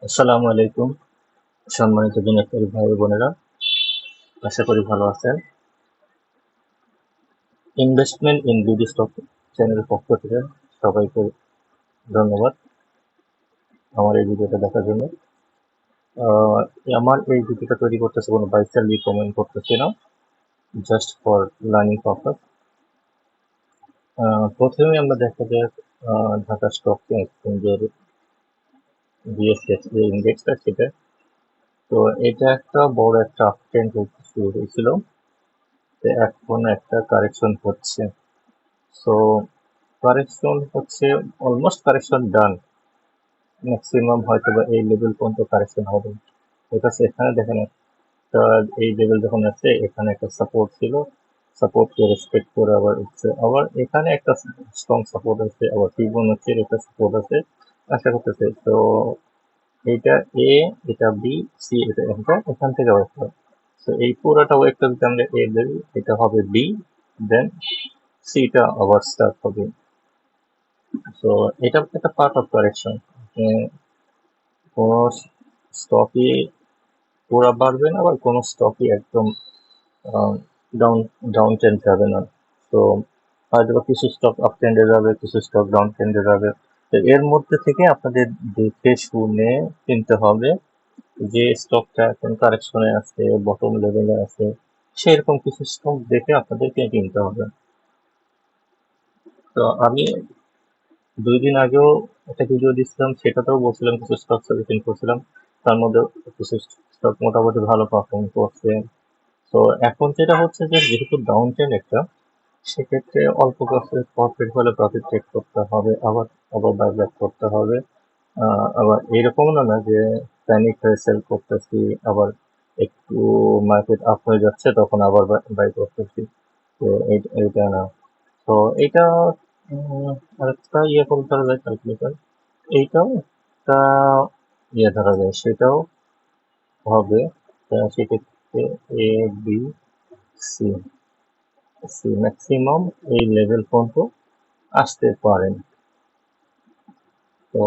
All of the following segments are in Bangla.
আসসালামু আলাইকুম সম্মানিত বিনিয়োগকারী ভাই ও বোনেরা, আশা করি ভালো আছেন। ইনভেস্টমেন্ট ইন বিডি স্টক চ্যানেলের পক্ষ থেকে সবাইকে ধন্যবাদ আমার এই ভিডিওটা দেখার জন্য। আহ, আমার এই ভিডিওটা তৈরি করতেছে কোনো বাই সেল রিকমেন্ড করতেছি না, জাস্ট ফর লার্নিং পারপাস। প্রথমে আমরা দেখা যাক ঢাকা স্টক এক্সচেঞ্জের বিএসসি যে ইন্ডেক্সটা সেটা। তো এটা একটা বড় একটা আপ ট্রেন্ড শুরু হয়েছিল, তো এখন একটা কারেকশন হচ্ছে। সো কারেকশন হচ্ছে, অলমোস্ট কারেকশন ডান। ম্যাক্সিমাম হয়তো বা এই লেভেল পর্যন্ত কারেকশন হবে। ঠিক আছে, এখানে দেখেন একটা এই লেভেল যখন আছে, এখানে একটা সাপোর্ট ছিল, সাপোর্টকে রেসপেক্ট করে আবার উঠছে, আবার এখানে একটা স্ট্রং সাপোর্ট আছে, আবার ফিবোনাচির একটা সাপোর্ট আছে। আশা করতেছে তো এইটা এ, এটা বি, সি, এটা এখান থেকে আবার তো এই পুরোটা ওয়েটটা যদি আমরা এ ধরি, এটা হবে বি, দেন সিটা আবার স্টার্ট হবে। তো এটা একটা পার্ট অফ কারেকশন। কোনো স্টকই পুরা বাড়বে না, আবার কোনো স্টকই একদম ডাউন ডাউন ট্রেন্ড যাবে না। তো হয়তো বা কিছু স্টক আপ ট্রেন্ডে যাবে, কিছু স্টক ডাউন ট্রেন্ডে যাবে। তো এর মধ্যে থেকে আপনাদের দেখে শুনে কিনতে হবে যে স্টকটা এখন কারেকশনে আছে, বটম লেভেলে আছে, সেরকম কিছু স্টক দেখে আপনাদেরকে কিনতে হবে। তো আমি 2 দিন আগেও একটা ভিডিও দিচ্ছিলাম, সেটাতেও বলছিলাম কিছু স্টক সাজেশন করছিলাম, তার মধ্যে কিছু স্টক মোটামুটি ভালো পারফর্ম করছে। তো এখন যেটা হচ্ছে যে যেহেতু ডাউন ট্রেন্ড একটা, সেক্ষেত্রে অল্প প্রফিট হলে প্রফিট টেক করতে হবে, আবার আবার বাইব্যাক করতে হবে। আবার এরকম না যে প্যানিক হয়ে সেল করতেছি, আবার একটু মার্কেট আপ হয়ে যাচ্ছে তখন আবার বাই করতেছি। তো এইটা না। তো এইটা আরেকটা ইয়ে করে ধরা যায় ক্যালকুলেটর, এইটাও একটা ইয়ে ধরা যায়, সেটাও হবে। সেক্ষেত্রে এ, বি, সি, সি ম্যাক্সিমাম এই লেভেল পর্যন্ত আসতে পারেন। তো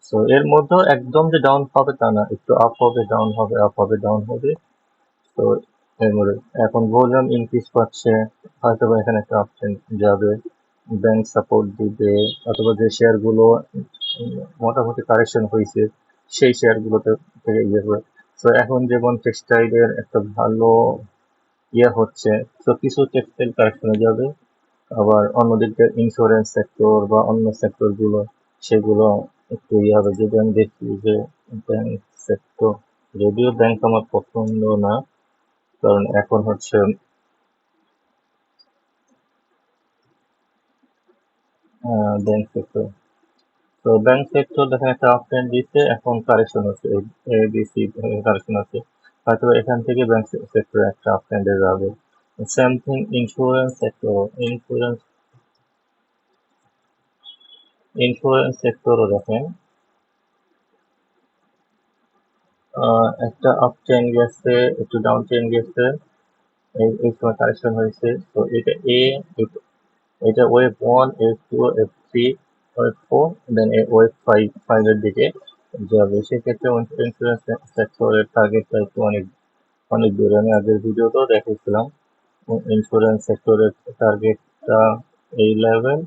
সো এর মধ্যেও একদম যে ডাউন হবে তা না, একটু আপ হবে, ডাউন হবে, আপ হবে, ডাউন হবে। তো এর মধ্যে এখন ভলিউম ইনক্রিজ পাচ্ছে, হয়তো বা এখানে একটা আপট্রেন্ড যাবে, ব্যাংক সাপোর্ট দিবে, অথবা যে শেয়ারগুলো মোটামুটি কারেকশন হয়েছে সেই শেয়ারগুলোতে থেকে ইয়ে হবে। তো এখন যেমন টেক্সটাইলের একটা ভালো ইয়ে হচ্ছে, তো কিছু টেক্সটাইল কারেকশনে যাবে, আবার অন্যদিক দিয়ে ইন্স্যুরেন্স সেক্টর বা অন্য সেক্টর গুলো, সেগুলো একটু ইয়ে হবে। যদি আমি দেখি যে ব্যাংক সেক্টর, যদিও ব্যাংক আমার পছন্দ না, কারণ এখন হচ্ছে ব্যাংক সেক্টর, তো ব্যাংক সেক্টর দেখেন একটা আপ ট্রেন্ড দিচ্ছে, এখন কারেকশন হচ্ছে, এবিসি কারেকশন আছে, হয়তো এখান থেকে ব্যাংক সেক্টর একটা আপ ট্রেন্ডে যাবে। Same thing insurance sector, insurance insurance সেক্টরও দেখেন একটা আপ ট্রেন্ড গেছে, একটু ডাউন ট্রেন্ড গেছে, এই সময় কারেকশন হয়েছে। তো এটা এ, এটা ওয়েভ 1, ওয়েভ 2, ওয়েভ 3, ওয়েভ 4, দেন ওয়েভ 5 এর দিকে যাবে। সেক্ষেত্রে ইন্স্যুরেন্স সেক্টরের টার্গেটটা একটু অনেক অনেক দূরে। আমি আগের ভিডিওতেও দেখিয়েছিলাম ইন্স্যুরেন্স সেক্টরের টার্গেটটা এই লেভেল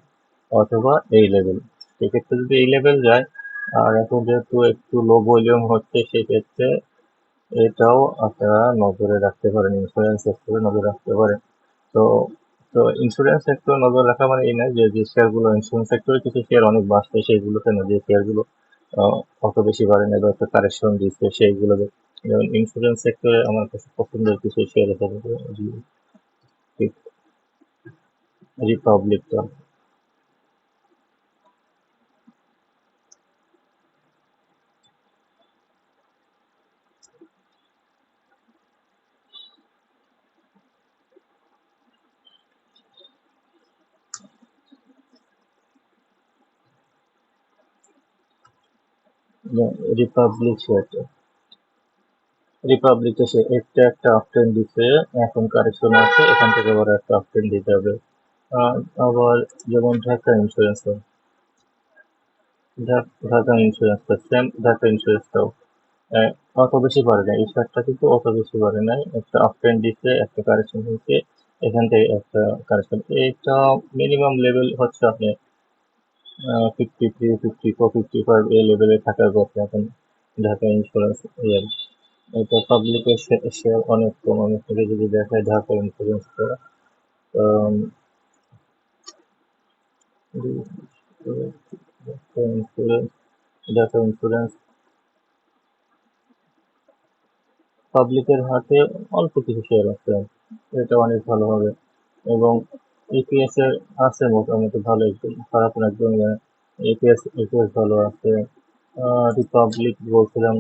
অথবা এই লেভেল। সেক্ষেত্রে যদি এই লেভেল যায়, আর এখন যেহেতু একটু লো ভলিউম হচ্ছে, সেক্ষেত্রে এটাও আপনারা নজরে রাখতে পারেন, ইন্স্যুরেন্স সেক্টরে নজর রাখতে পারেন। তো তো ইন্স্যুরেন্স সেক্টরে নজর রাখা মানে এই নয় যে যে শেয়ারগুলো ইন্স্যুরেন্স সেক্টরে কিছু শেয়ার অনেক বাড়ছে সেইগুলোতে না, যে শেয়ারগুলো অত বেশি বাড়ে না বা একটা কারেকশন দিচ্ছে সেইগুলো। যেমন ইন্স্যুরেন্স সেক্টরে আমার কাছে পছন্দের কিছু শেয়ার আছে, রিপাবলিকটা, রিপাবলিক শেয়ারটা, রিপাবলিকে সে একটা একটা আপট্রেন্ড দিচ্ছে, এখন কারেকশন আছে, এখান থেকে আবার একটা আপট্রেন্ড দিতে হবে। আহ, আবার যেমন ঢাকা ইন্স্যুরেন্স, ঢাকা ইন্স্যুরেন্সটা সেম, ঢাকা ইন্স্যুরেন্সটাও অত বেশি পারে না, এই শেয়ারটা কিন্তু অত বেশি পারে নাই, একটা আপ ট্রেন্ড দিচ্ছে, একটা কারেকশন হয়েছে, এখান থেকে একটা কারেকশন, এটা মিনিমাম লেভেল হচ্ছে আপনি 53, 54, 55 এই লেভেলে থাকার কথা এখন ঢাকা ইন্স্যুরেন্স ইয়ার। এটা পাবলিকের শেয়ার অনেক কম, আমি থেকে যদি দেখায় ঢাকা ইন্স্যুরেন্সটা, ইন্স্যুরেন্স, ঢাকা ইন্স্যুরেন্স পাবলিকের হাতে অল্প কিছু শেয়ার আছে, এটা অনেক ভালো হবে। এবং ইপিএস এর আছে মোটামুটি ভালো, একদম খারাপ না, একদম ইপিএস ভালো আছে। রিপাবলিক বলছিলাম,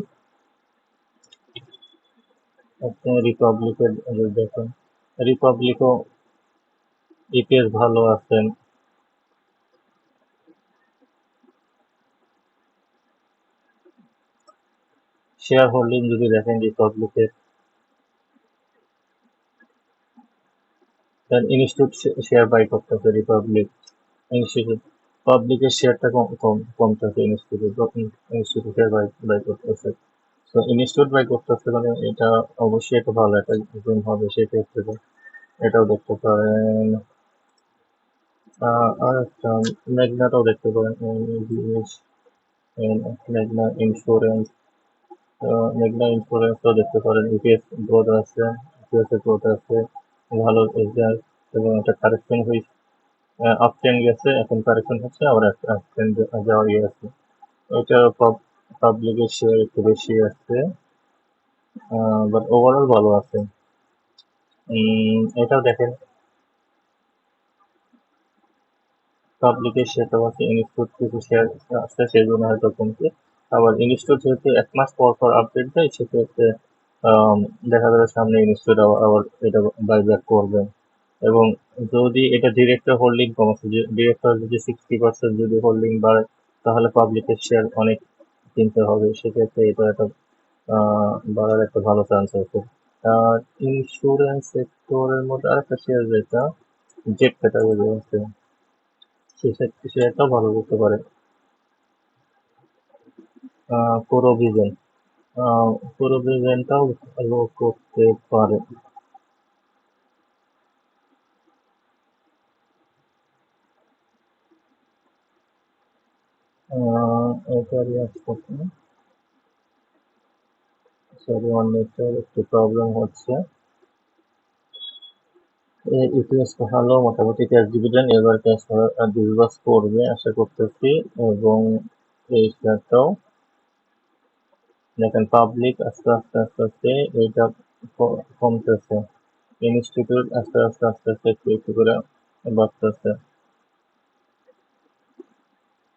আপনি রিপাবলিকের দেখুন, রিপাবলিকও ইপিএস ভালো আছে। শেয়ার হোল্ডিং যদি দেখেন রিপাবলিকের, দেন ইনস্টিটিউট শেয়ার বাই করতেছে রিপাবলিক, ইনস্টিটিউট পাবলিকের শেয়ারটা কম কম কমতেছে, ইনস্টিটিউটের বাই করতেছে। তো ইনস্টিটিউট বাই করতেছে মানে এটা অবশ্যই একটা ভালো একটা গুণ হবে সেক্ষেত্রে, এটাও দেখতে পারেন। আর একটা মেঘনাটাও দেখতে পারেন, মেঘনা ইন্স্যুরেন্স, মেঘনা ইন্স্যুরেন্সও দেখতে পারেন, ইপিএস গ্রোথ আছে, ইপিএস এর গ্রোথ আছে, ভালো রেজাল্ট, এবং একটা কারেকশন হয়েছে, আপ ট্রেন্ড গেছে, এখন কারেকশন হচ্ছে, আবার একটা আপ ট্রেন্ড যাওয়ার ইয়ে আছে। এটা পাবলিকের শেয়ার একটু বেশি আছে, বাট ওভারঅল ভালো আছে। এটাও দেখেন, পাবলিকের শেয়ারটাও আছে, ইনস্টিটিউট কিছু শেয়ার আছে সেই জন্য হয়তো কমছে। আবার ইনস্টিটিউট যেহেতু 1 মাস পর পর আপডেট দেয়, সেক্ষেত্রে দেখা যাবে সামনে ইনস্টিটিউট আবার এটা বাইব্যাক করবে। এবং যদি এটা ডিরেক্টর হোল্ডিং কমছে, ডিরেক্টর যদি 60% যদি হোল্ডিং বাড়ে, তাহলে পাবলিকের শেয়ার অনেক কিনতে হবে, সেক্ষেত্রে এটা একটা বাড়ার একটা ভালো চান্স আছে। আর ইন্স্যুরেন্স সেক্টরের মধ্যে আরেকটা শেয়ার যেটা জেট ক্যাটাগরি আছে, সেটাও ভালো করতে পারে, প্রোভিজন, প্রোভিজনটাও ভালো করতে পারে। এটারই আসছে, সরি আমার নেটটার একটু প্রবলেম হচ্ছে। ইপিএস ভালো, মোটামুটি ক্যাশ ডিভিডেন্ড এবার ক্যাশ ডিসবার্স করবে আশা করতেছি। এবং এই শেয়ারটাও দেখেন, পাবলিক আস্তে আস্তে আস্তে আস্তে এইটা কমতেছে, ইনস্টিটিউট আস্তে আস্তে আস্তে আস্তে একটু একটু করে বাড়তেছে।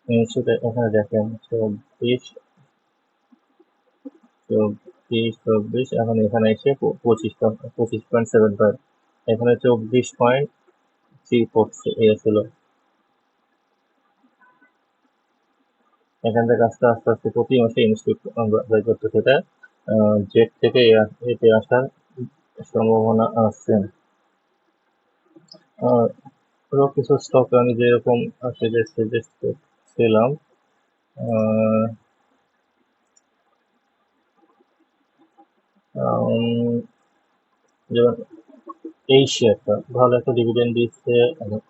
ইনস্টিটিউট এখানে দেখেন 24, 24, এখন এখানে এসে 25.75, এখানে 24.3 পড়ছে, এ ছিল। এখান থেকে আস্তে আস্তে আস্তে প্রতি মাসে ইনস্টিটিউট বাই করতেছে, এটা জেট থেকে এতে আসার সম্ভাবনা আছে। আরো কিছু স্টক আমি যেরকম সাজেস্ট করছিলাম, আহ, যেমন এই শেয়ারটা ভালো একটা ডিভিডেন্ড দিচ্ছে,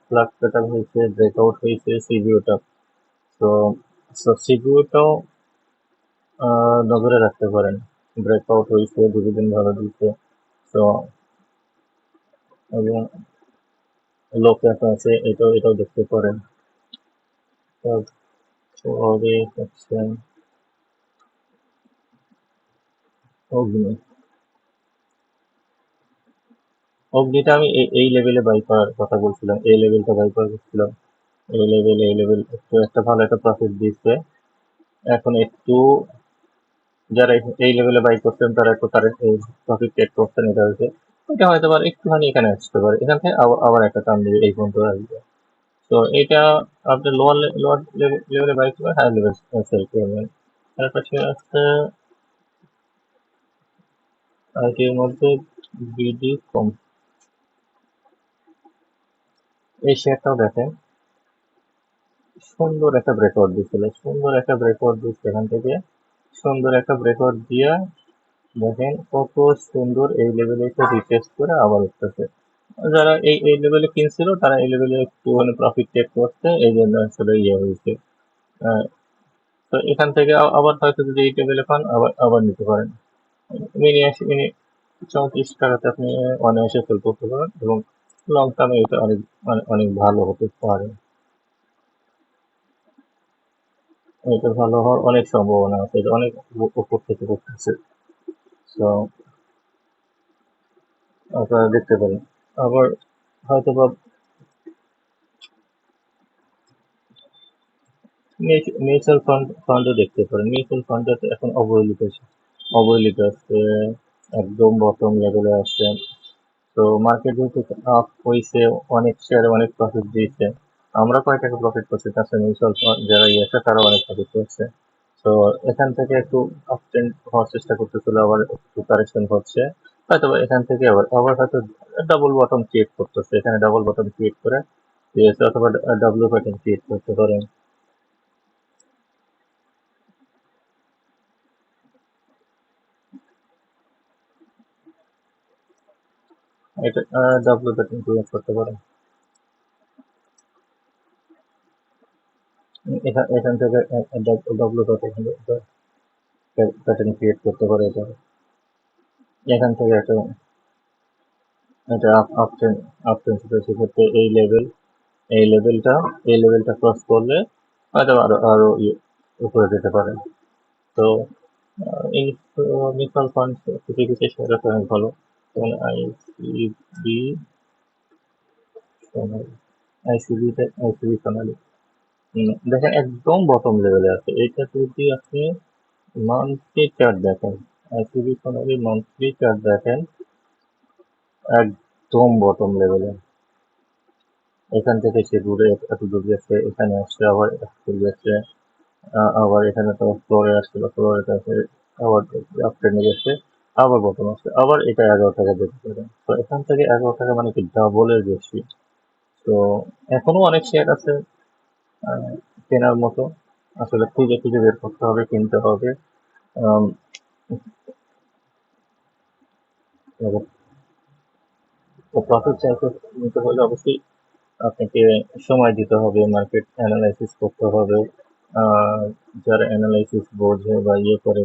ফ্ল্যাগ প্যাটার্ন হয়েছে, ব্রেকআউট হয়েছে সিবিওটা। তো সিবিওটাও নজরে রাখতে পারেন, ব্রেকআউট হয়েছে, ডিভিডেন্ড ভালো দিচ্ছে। তো এবং লো ক্যাপ আছে, এটাও দেখতে পারেন। তারপরে হচ্ছে অগ্নি, অগ্নিটা আমি এই লেভেলে বাই করার কথা বলছিলাম, এই লেভেলটা বাই করার বলছিলাম, এই লেভেল একটু একটা ভালো একটা প্রফিট দিচ্ছে। এখন একটু যারা এই লেভেলে বাই করছেন তারা একটু কারেন্ট প্রফিট টেক করছেন, এটা হচ্ছে, এটা হয়তো আবার একটুখানি এখানে আসতে পারে, এখান থেকে আবার একটা টার্ন দিবে, এই পর্যন্ত আসবে। তো এটা আপনি লোয়ার লেভেলে বাই করবেন, হায়ার লেভেল সেল করবেন। তারপরে আছে আইটির মধ্যে বিডি কম, এই শেয়ারটাও দেখেন, সুন্দর একটা ব্রেকআউট দিচ্ছিল, এখান থেকে সুন্দর একটা ব্রেকআউট দিয়া দেখেন কত সুন্দর এই লেভেলে একটা রিটেস্ট করে আবার উঠতেছে। যারা এই লেভেলে কিনছিল তারা এই লেভেলে একটু মানে প্রফিট টেক করতে, এই জন্য আসলে ইয়ে হয়েছে। আহ, তো এখান থেকে আবার হয়তো যদি এই লেভেলে পান আবার আবার নিতে পারেন। মিনি 34 টাকাতে আপনি অনায়াসে সেল করতে পারেন এবং লং টার্মে এটা অনেক অনেক ভালো হতে পারে। এটা ভালো হওয়ার অনেক সম্ভাবনা আছে, এটা অনেক উপর থেকে করতেছে। তো আপনারা দেখতে পারেন। আবার হয়তো বা মিউচুয়াল ফান্ডও দেখতে পারেন। মিউচুয়াল ফান্ডে এখন অবহেলিত আছে, একদম বটম লেভেলে আছে। তো মার্কেট যেহেতু আপ হয়েছে, অনেক শেয়ারে অনেক প্রফিট দিয়েছে। আমরা কয় টাকা প্রফিট করছি, তার সাথে মিউচুয়াল ফান্ড যারা ইয়েছে তারা অনেক প্রফিট করছে। তো এখান থেকে একটু আপ ট্রেন্ড হওয়ার চেষ্টা করতেছিল, আবার একটু কারেকশন হচ্ছে। হয়তো বা এখান থেকে আবার আবার হয়তো ডাবল বটম ক্রিয়েট করতেছে, এখানে ডাবল বটম ক্রিয়েট করে দিয়েছে, অথবা ডাব্লিউ প্যাটার্ন ক্রিয়েট করতে পারে। এটা ডাব্লিউ প্যাটার্ন ক্রিয়েট করতে পারে। এখান থেকে ডাব্লিউ প্যাটার্ন ক্রিয়েট করতে পারে এটা। এখান থেকে একটা এটা আপ ট্রেন্ড সেক্ষেত্রে এই লেভেলটা ক্রস করলে হয়তো আরো উপরে যেতে পারে। তো এই মিউচুয়াল ফান্ড কিছু কিছু শেয়ার আছে অনেক ভালো, যেমন আইসিবি সোনালী। আইসিবি সোনালী দেখেন একদম বটম লেভেলে আছে। এটা যদি আপনি মান্থলি চার্ট দেখেন, আইসিবি সোনালী মান্থলি চার্ট দেখেন, একদম বটম লেভেলে। এখান থেকে সে দূরে এত দূর গেছে, এখানে আসছে আবার এত দূর গেছে, আবার এখানে তো ফ্লোরে আসছিল, ফ্লোরে আছে আবার আপ ট্রেনে গেছে, আবার বটম আসছে, আবার এটা 11 টাকা যেতে পারে। তো এখান থেকে 11 টাকা মানে কি ডাবলের বেশি। তো এখনো অনেক শেয়ার আছে আহ, কেনার মতো। আসলে খুঁজে খুঁজে বের করতে হবে, কিনতে হবে। আম, এবার তো প্রফিট চাইতে নিতে হলে অবশ্যই আপনাকে সময় দিতে হবে, মার্কেট অ্যানালাইসিস করতে হবে। আহ, যারা অ্যানালাইসিস বোঝে বা ইয়ে করে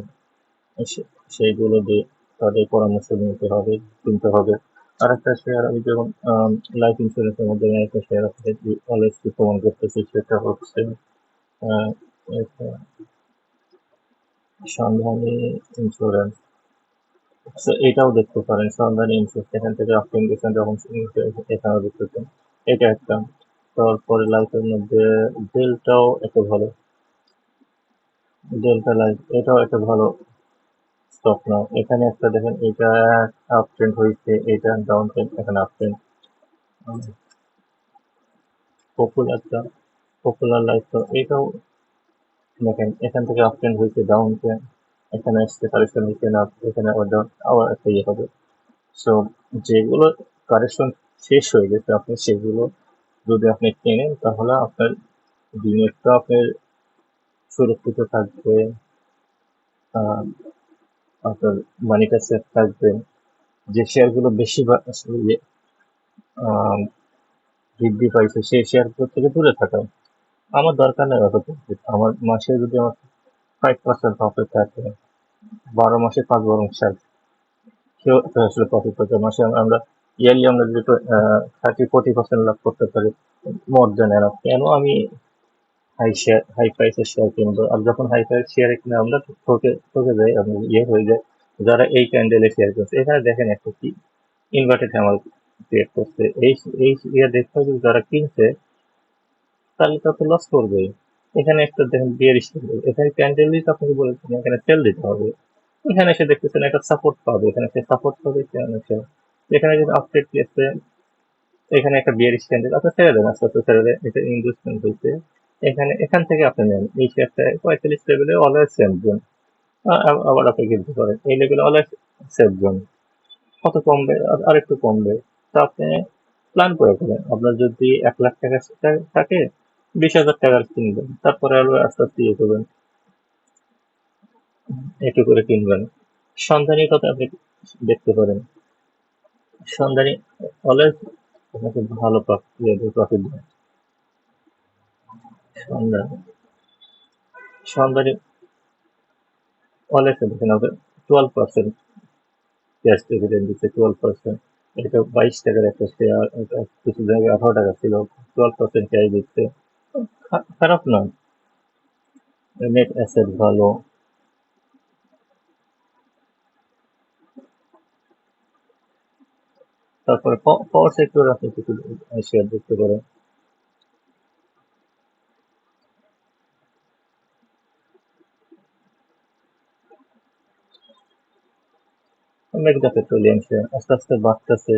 সেইগুলো দিয়ে তাদের পরামর্শ নিতে হবে, কিনতে হবে। আর একটা শেয়ার আমি যেমন লাইফ ইন্স্যুরেন্সের মধ্যে একটা শেয়ার আছে অলওয়েজ প্রমাণ করতেছি, সেটা হচ্ছে আহ, এটা সন্ধানী ইন্স্যুরেন্স। এটাও দেখতে পারেন, সন্ধানী ইন্স্যুরেন্স এখান থেকে আপনি গেছেন যখন এখানেও দেখতেছেন। এটা একটা। তারপরে লাইফের মধ্যে ডেলটাও একটা ভালো, ডেল্টা লাইফ এটাও একটা ভালো স্টক নাও। এখানে একটা দেখেন, এটা আপ ট্রেন্ড হয়েছে, এটা ডাউন ট্রেন্ড, এখানে আপ ট্রেন্ড। পপুলারটা পপুলার লাইফ তো এটাও দেখেন, এখান থেকে আপ ট্রেন্ড হয়েছে, ডাউন ট্রেন্ড, এখানে আসছে কারেকশন হয়েছে না, এখানে আবার ডাউন, আবার একটা ইয়ে হবে। সো যেগুলো কারেকশন শেষ হয়ে গেছে, আপনি সেগুলো যদি আপনি কেনেন তাহলে আপনার দিনেরটা আপনার সুরক্ষিত থাকবে, আহ, আপনার মানিটা সেফ থাকবে। যে শেয়ারগুলো বেশি আসলে বৃদ্ধি পাইছে সেই শেয়ারগুলো থেকে দূরে থাকা। আমার দরকার নেই অত প্রফিট, আমার মাসে যদি আমার 5% প্রফিট থাকে, 12 মাসে 5 বরং 7, কেউ তো আসলে প্রফিট করতে মাসে আমরা ইয়ারলি আমরা যদি 30-40% লাভ করতে পারি, মোর দেন এনাফ। কেন আমি হাই প্রাইসের শেয়ার কিনবো? আর যখন হাই প্রাইস শেয়ার কিনে আমরা ঠকে ঠকে যাই, আমরা ইয়ে হয়ে যায়। যারা এই ক্যান্ডেলে শেয়ার করছে, এখানে দেখেন একটা কি ইনভার্টেড হ্যামার ক্রিয়েট করছে। এই ইয়ে দেখতে হবে যারা কিনছে তাহলে তো আপনি লস করবেই। এখানে একটা দেখেন বিয়ারিশ ক্যান্ডেল, এখানে ক্যান্ডেলই তো আপনাকে বলেছেন এখানে সেল দিতে হবে। এখানে এসে দেখতেছেন একটা সাপোর্ট পাবে, এখানে সে সাপোর্ট পাবে, এখানে সে এখানে যদি আপডেট গেছে, এখানে একটা বিয়ারিশ ক্যান্ডেল আপনি ছেড়ে দেন, আস্তে আস্তে ছেড়ে দেন, এটা ইনভেস্টমেন্ট হয়েছে। এখান থেকে আপনি নেন এই শেয়ারটা 45 লেভেলে অলওয়েজ সেফ জোন। আবার আপনি কিনতে পারেন এই লেভেলে অলওয়েজ সেফ জোন। কত কমবে? আর একটু কমবে। তো আপনি প্ল্যান করে ফেলেন, আপনার যদি 1 লাখ টাকা থাকে 20,000 টাকার কিনবেন, তারপরে আরো আস্তে আস্তে ইয়ে করবেন, একটু করে কিনবেন। সন্ধানী কথা আপনি দেখতে পারেন। সন্ধানী অলওয়েজ আপনাকে ভালো প্রফিট দেয়। সন্ধানী সন্ধানী অলওয়েজ দেখেন আমাদের 12% ক্যাশ ডিভিডেন্ড দিচ্ছে, 12%। এটা 22 টাকার একটা শেয়ার, এটা কিছু জায়গায় 18 টাকা ছিল, 12% ক্যাশ দিচ্ছে। খারাপ নয়, নেট অ্যাসেট ভালো। তারপরে পাওয়ার সেক্টর আপনি কিছু শেয়ার দেখতে পারেন। মেঘনা পেট্রোলিয়াম শেয়ার আস্তে আস্তে বাড়তেছে,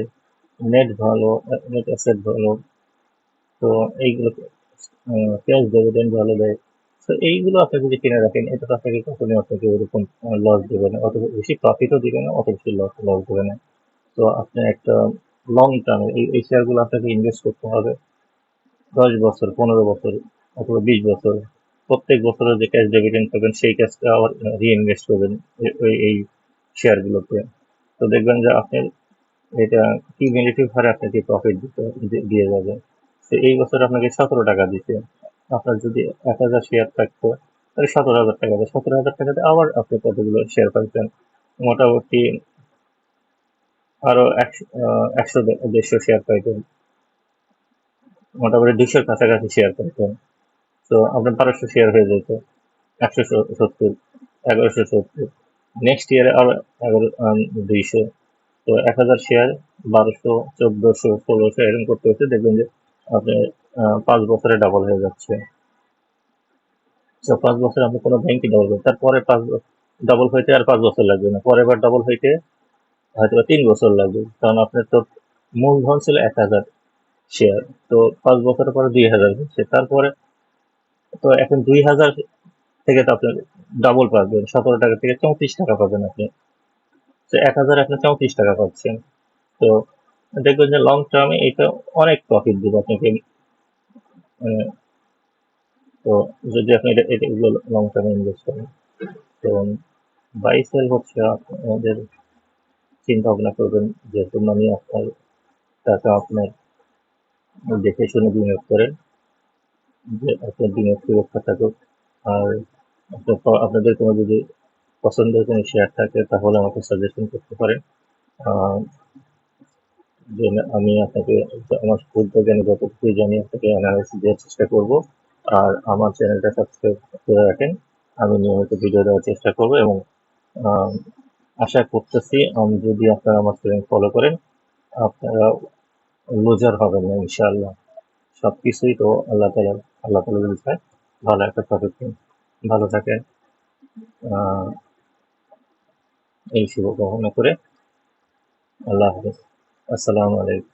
নেট ভালো, নেট অ্যাসেট ভালো। তো এইগুলো ক্যাশ ডিভিডেন্ড ভালো দেয়। তো এইগুলো আপনি যদি কিনে রাখেন, এটা তো আপনাকে কখনোই আপনাকে ওরকম লস দেবে না, অত বেশি প্রফিটও দিবে না, অত বেশি লস দেবে না। তো আপনি একটা লং টার্মে এই শেয়ারগুলো আপনাকে ইনভেস্ট করতে হবে 10 বছর, 15 বছর, অথবা 20 বছর। প্রত্যেক বছরের যে ক্যাশ ডিভিডেন্ড পাবেন সেই ক্যাশটা আবার রিইনভেস্ট করবেন এই শেয়ারগুলোতে। তো দেখবেন যে আপনি এটা কিউমুলেটিভ হারে আপনাকে প্রফিট দিয়ে যাবে। তো এই বছর আপনাকে 17 টাকা দিতে, আপনার যদি 1,000 শেয়ার থাকতো তাহলে 17,000 টাকা, 17,000 টাকাতে আবার আপনি কতগুলো শেয়ার পাইতেন, মোটামুটি আরো 100-150 শেয়ার পাইতেন, মোটামুটি 200-র কাছাকাছি শেয়ার পাইতেন। তো আপনার 1200 শেয়ার হয়ে যেত, 170, 1170। নেক্সট ইয়ারে আবার 200। তো 1,000 শেয়ার 1200, 1400, 1600 এরকম করতে হচ্ছে, দেখবেন যে আপনি 5 বছরে ডাবল হয়ে যাচ্ছে। তো 5 বছরে আপনি কোনো ব্যাংকই ডাবল করবেন, তারপরে ডাবল হইতে আর 5 বছর লাগবে না, পরের বার ডাবল হইতে হয়তো 3 বছর লাগবে, কারণ আপনার তো মূলধন ছিল 1,000 শেয়ার। তো 5 বছরের পরে 2,000 হচ্ছে, তারপরে তো এখন 2,000 থেকে তো আপনি ডাবল পাবেন, 17 টাকা থেকে 34 টাকা পাবেন আপনি। তো 1,000 আপনি 34 টাকা পাচ্ছেন। তো দেখবেন যে লং টার্মে এটা অনেক প্রফিট দিবে আপনাকে। আহ, তো যদি আপনি এগুলো লং টার্মে ইনভেস্ট করেন, তো বাই সেল হচ্ছে আপনাদের চিন্তা ভাবনা করবেন, যেহেতু মানি আপনার টাকা আপনার দেখে শুনে বিনিয়োগ করেন, যে আপনার বিনিয়োগ সুরক্ষা থাকুক। আর আপনাদের কোনো যদি পছন্দের কোনো শেয়ার থাকে তাহলে আমাকে সাজেশন করতে পারেন। আহ, যে আমি আপনাকে আমার ক্ষুদ্র জ্ঞানে যতটুকু জানি আপনাকে অ্যানালাইসিস দেওয়ার চেষ্টা করব। আর আমার চ্যানেলটা সাবস্ক্রাইব করে রাখেন, আমি নিয়মিত ভিডিও দেওয়ার চেষ্টা করব, এবং আহ, আশা করতেছি যদি আপনারা আমার চ্যানেল ফলো করেন, আপনারা লুজার হবেন না ইনশাআল্লাহ। সবকিছুই তো আল্লাহ তাআলা বিষয়, ভালো একটা প্রফিট নিন, ভালো থাকেন। আহ, এই শুভ কামনা করে আল্লাহ হাফেজ, আসসালামু আলাইকুম।